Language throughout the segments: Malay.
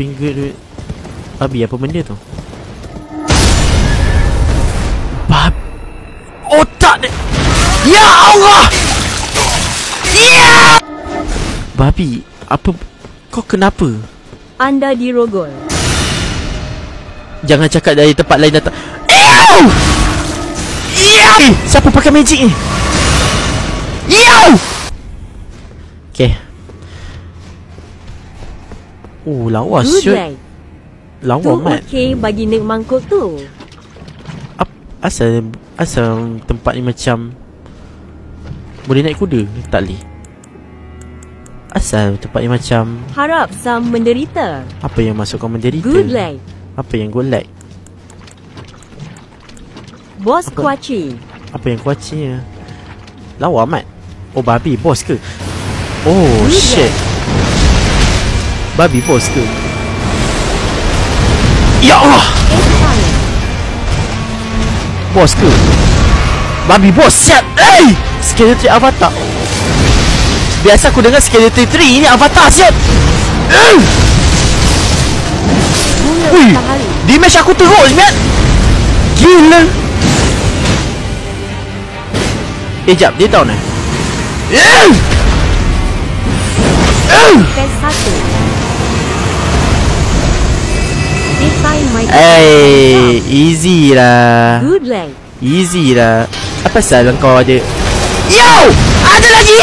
finger duit. Babi apa benda tu? Otak dia. Ya Allah. Ya. Babi, apa kau kenapa? Anda dirogol. Jangan cakap dari tempat lain datang. Ew! Ew! Siapa pakai magic ni? Ew! Okay. Oh, lawa Good syut. right. Lawa Tu mat. okey bagi nek mangkuk tu. Asal tempat ni macam boleh naik kuda? Tak boleh. Asal tempat ni macam Harap sam menderita. apa yang masukkan menderita? Good right. Apa yang good like? Bos Apa? kuaci. Apa yang kuacinya? Lawa amat. Oh, babi bos ke? Oh, Good shit. Babi bos ke? Ya Allah. Expired. Bos ke? Babi bos, siap. Hey! Skeleton avatar. Biasa aku dengar skeleton 3, ini avatar, siap. Bunga Ui, matahari. damage aku teruk, siap. Gila. Jap, dia tahu ni. Phase 1. Defy my Easy lah. Good right. Easy lah. Apa salah kau ada? Yo! Ada lagi!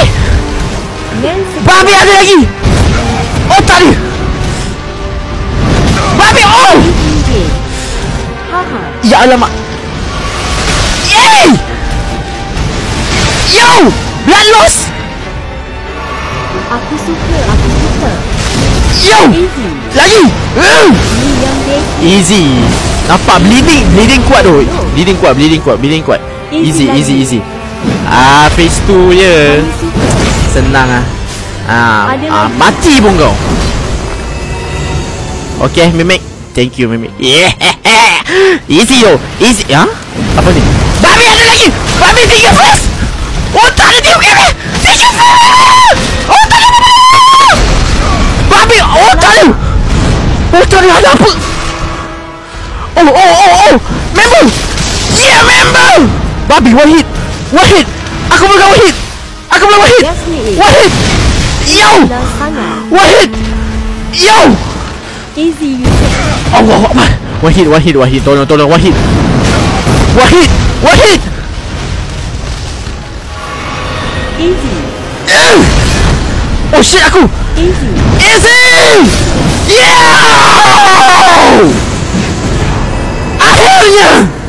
Babi ada lagi! Oh, tak ada! Babi, oh! Haha. Ya alamak. Yay! Yo! Blood loss! Aku suka. Yo! Easy. Lagi! Ni yang dek. Easy. Nampak bleeding kuat tu. Bleeding kuat. Easy. Phase 2 je. Kami suka. Senang ah. Ada lagi. Mati pun kau. Okay, Mimic. Thank you, Mimic. Yeah. Easy yo. Easy. Ha? Apa ni? Babi ada lagi. Babi tinggal first. Oh, tak ada dia. Tinggal first. Oh, tak ada. Babi. Oh, tak ada. Oh, tak ada apa. Oh. Member. Yeah, member. Babi, one hit. Aku belum one hit. Jasmine. One hit. Yo. Dah sangat. One hit. Yo. Easy you take. Allah Akbar. One hit. Tolong, one hit. Easy. Oh shit aku. Easy. Yeah. Akhirnya.